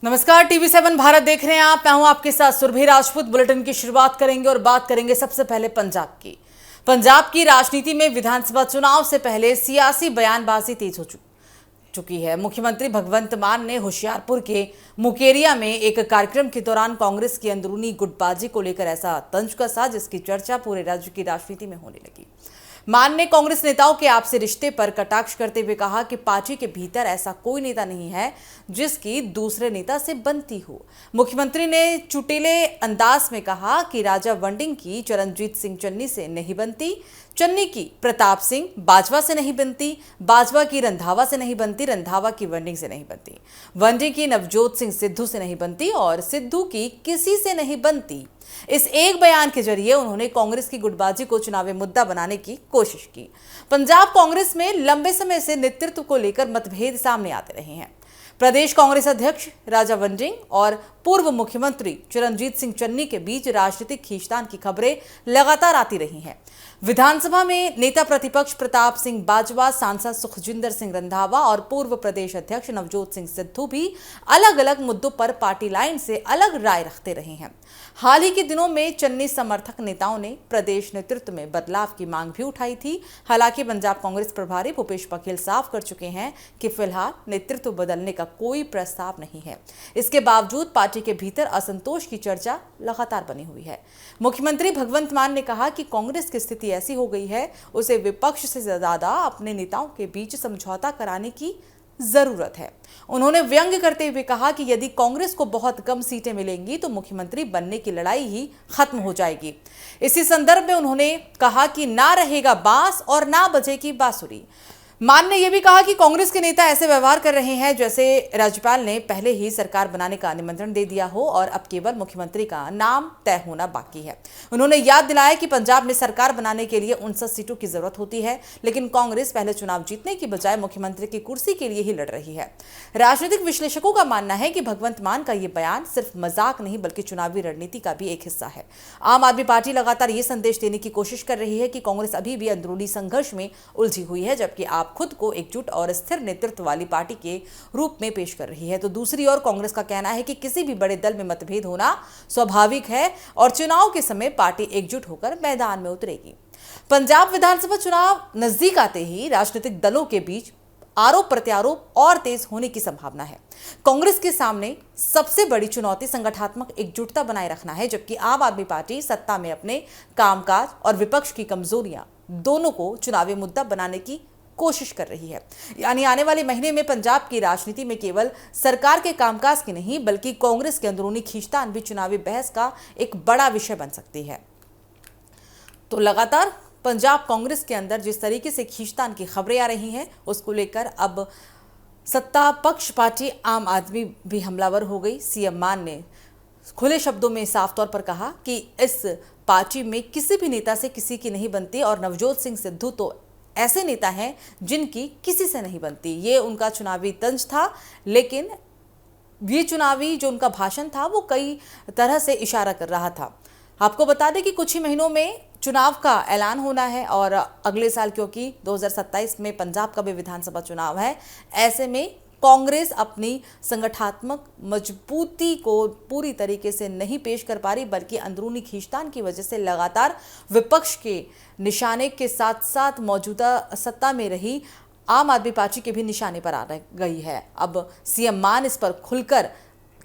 नमस्कार, टीवी7 भारत देख रहे हैं आप। मैं हूं आपके साथ सुरभि राजपूत। बुलेटिन की शुरुआत करेंगे और बात करेंगे सबसे पहले पंजाब की राजनीति में विधानसभा चुनाव से पहले सियासी बयानबाजी तेज हो चुकी है। मुख्यमंत्री भगवंत मान ने होशियारपुर के मुकेरिया में एक कार्यक्रम के दौरान कांग्रेस की अंदरूनी गुटबाजी को लेकर ऐसा तंज कसा जिसकी चर्चा पूरे राज्य की राजनीति में होने लगी। मान ने कांग्रेस नेताओं के आपसी रिश्ते पर कटाक्ष करते हुए कहा कि पार्टी के भीतर ऐसा कोई नेता नहीं है जिसकी दूसरे नेता से बनती हो। मुख्यमंत्री ने चुटीले अंदाज में कहा कि राजा वंडिंग की चरणजीत सिंह चन्नी से नहीं बनती, चन्नी की प्रताप सिंह बाजवा से नहीं बनती, बाजवा की रंधावा से नहीं बनती, रंधावा की वंडिंग से नहीं बनती, वंडिंग की नवजोत सिंह सिद्धू से नहीं बनती और सिद्धू की किसी से नहीं बनती। इस एक बयान के जरिए उन्होंने कांग्रेस की गुटबाजी को चुनावी मुद्दा बनाने की कोशिश की। पंजाब कांग्रेस में लंबे समय से नेतृत्व को लेकर मतभेद सामने आते रहे हैं। प्रदेश कांग्रेस अध्यक्ष राजा वंडिंग और पूर्व मुख्यमंत्री चरणजीत सिंह चन्नी के बीच राजनीतिक खींचतान की खबरें लगातार आती रही हैं। विधानसभा में नेता प्रतिपक्ष प्रताप सिंह बाजवा, सांसद सुखजिंदर सिंह रंधावा और पूर्व प्रदेश अध्यक्ष नवजोत सिंह सिद्धू भी अलग अलग मुद्दों पर पार्टी लाइन से अलग राय रखते रहे हैं। हाल ही के दिनों में चन्नी समर्थक नेताओं ने प्रदेश नेतृत्व में बदलाव की मांग भी उठाई थी। हालांकि पंजाब कांग्रेस प्रभारी भूपेश बघेल साफ कर चुके हैं कि फिलहाल नेतृत्व बदलने का कोई प्रस्ताव नहीं है। इसके बावजूद पार्टी के भीतर असंतोष की चर्चा लगातार बनी हुई है। मुख्यमंत्री भगवंत मान ने कहा कि कांग्रेस की स्थिति ऐसी हो गई है, उसे विपक्ष से ज्यादा अपने नेताओं के बीच समझौता कराने की जरूरत है। उन्होंने व्यंग्य करते हुए कहा कि यदि कांग्रेस को बहुत कम सीटें मिलेंगी तो मुख्यमंत्री बनने की लड़ाई ही खत्म हो जाएगी। इसी संदर्भ में उन्होंने कहा कि ना रहेगा बांस और ना बजेगी बांसुरी। मान ने यह भी कहा कि कांग्रेस के नेता ऐसे व्यवहार कर रहे हैं जैसे राज्यपाल ने पहले ही सरकार बनाने का निमंत्रण दे दिया हो और अब केवल मुख्यमंत्री का नाम तय होना बाकी है। उन्होंने याद दिलाया कि पंजाब में सरकार बनाने के लिए 59 सीटों की जरूरत होती है, लेकिन कांग्रेस पहले चुनाव जीतने की बजाय मुख्यमंत्री की कुर्सी के लिए ही लड़ रही है। राजनीतिक विश्लेषकों का मानना है कि भगवंत मान का यह बयान सिर्फ मजाक नहीं बल्कि चुनावी रणनीति का भी एक हिस्सा है। आम आदमी पार्टी लगातार ये संदेश देने की कोशिश कर रही है कि कांग्रेस अभी भी अंदरूनी संघर्ष में उलझी हुई है, जबकि आप खुद को एकजुट और स्थिर नेतृत्व वाली पार्टी के रूप में पेश कर रही है। तो दूसरी ओर कांग्रेस का कहना है कि किसी भी बड़े दल में मतभेद होना स्वाभाविक है और चुनाव के समय पार्टी एकजुट होकर मैदान में उतरेगी। पंजाब विधानसभा चुनाव नजदीक आते ही राजनीतिक दलों के बीच आरोप प्रत्यारोप और तेज होने की संभावना है। कांग्रेस के सामने सबसे बड़ी चुनौती संगठनात्मक एकजुटता बनाए रखना है, जबकि आम आदमी पार्टी सत्ता में अपने कामकाज और विपक्ष की कमजोरियां दोनों को चुनावी मुद्दा बनाने की कोशिश कर रही है। यानी आने वाले महीने में पंजाब की राजनीति में केवल सरकार के कामकाज की नहीं बल्कि कांग्रेस के अंदरूनी खींचतान भी चुनावी बहस का एक बड़ा विषय बन सकती है। तो लगातार पंजाब कांग्रेस के अंदर जिस तरीके से खींचतान की खबरें आ रही हैं उसको लेकर अब सत्ता पक्ष पार्टी आम आदमी भी हमलावर हो गई। सीएम मान ने खुले शब्दों में साफ तौर पर कहा कि इस पार्टी में किसी भी नेता से किसी की नहीं बनती और नवजोत सिंह सिद्धू तो ऐसे नेता हैं जिनकी किसी से नहीं बनती। ये उनका चुनावी तंज था, लेकिन ये चुनावी जो उनका भाषण था वो कई तरह से इशारा कर रहा था। आपको बता दें कि कुछ ही महीनों में चुनाव का ऐलान होना है और अगले साल क्योंकि 2027 में पंजाब का भी विधानसभा चुनाव है, ऐसे में कांग्रेस अपनी संगठनात्मक मजबूती को पूरी तरीके से नहीं पेश कर पा रही, बल्कि अंदरूनी खींचतान की वजह से लगातार विपक्ष के निशाने के साथ साथ मौजूदा सत्ता में रही आम आदमी पार्टी के भी निशाने पर आ गई है। अब सीएम मान इस पर खुलकर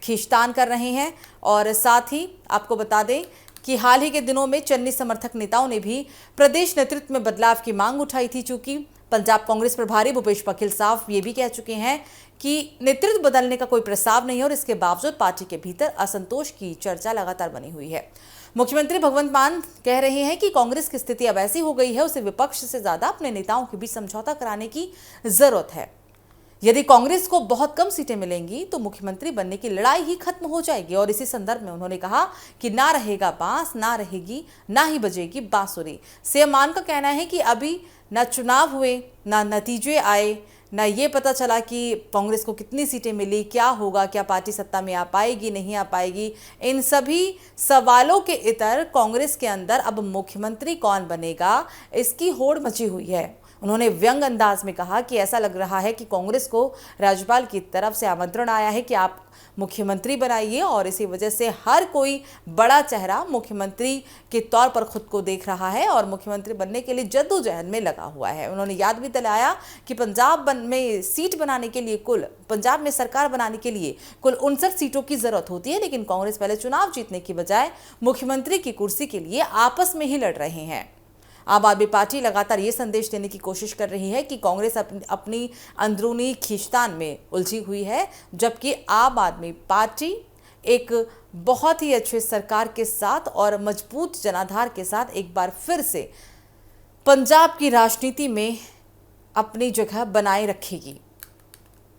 खींचतान कर रहे हैं और साथ ही आपको बता दें कि हाल ही के दिनों में चन्नी समर्थक नेताओं ने भी प्रदेश नेतृत्व में बदलाव की मांग उठाई थी। चूंकि पंजाब कांग्रेस प्रभारी भूपेश बघेल साफ ये भी कह चुके हैं कि नेतृत्व बदलने का कोई प्रस्ताव नहीं है और इसके बावजूद पार्टी के भीतर असंतोष की चर्चा लगातार बनी हुई है। मुख्यमंत्री भगवंत मान कह रहे हैं कि कांग्रेस की स्थिति अब ऐसी हो गई है उसे विपक्ष से ज्यादा अपने नेताओं के बीच समझौता कराने की जरूरत है। यदि कांग्रेस को बहुत कम सीटें मिलेंगी तो मुख्यमंत्री बनने की लड़ाई ही खत्म हो जाएगी। और इसी संदर्भ में उन्होंने कहा कि ना रहेगा बांस, ना रहेगी, ना ही बजेगी बांसुरी। सीएम मान का कहना है कि अभी ना चुनाव हुए, ना नतीजे आए, ना ये पता चला कि कांग्रेस को कितनी सीटें मिली, क्या होगा, क्या पार्टी सत्ता में आ पाएगी, नहीं आ पाएगी। इन सभी सवालों के इतर कांग्रेस के अंदर अब मुख्यमंत्री कौन बनेगा इसकी होड़ मची हुई है। उन्होंने व्यंग अंदाज में कहा कि ऐसा लग रहा है कि कांग्रेस को राज्यपाल की तरफ से आमंत्रण आया है कि आप मुख्यमंत्री बनाइए और इसी वजह से हर कोई बड़ा चेहरा मुख्यमंत्री के तौर पर खुद को देख रहा है और मुख्यमंत्री बनने के लिए जद्दोजहद में लगा हुआ है। उन्होंने याद भी दिलाया कि पंजाब में सीट बनाने के लिए पंजाब में सरकार बनाने के लिए कुल 59 सीटों की जरूरत होती है, लेकिन कांग्रेस पहले चुनाव जीतने की बजाय मुख्यमंत्री की कुर्सी के लिए आपस में ही लड़ रहे हैं। आम आदमी पार्टी लगातार ये संदेश देने की कोशिश कर रही है कि कांग्रेस अपनी अंदरूनी खींचतान में उलझी हुई है, जबकि आम आदमी पार्टी एक बहुत ही अच्छे सरकार के साथ और मजबूत जनाधार के साथ एक बार फिर से पंजाब की राजनीति में अपनी जगह बनाए रखेगी।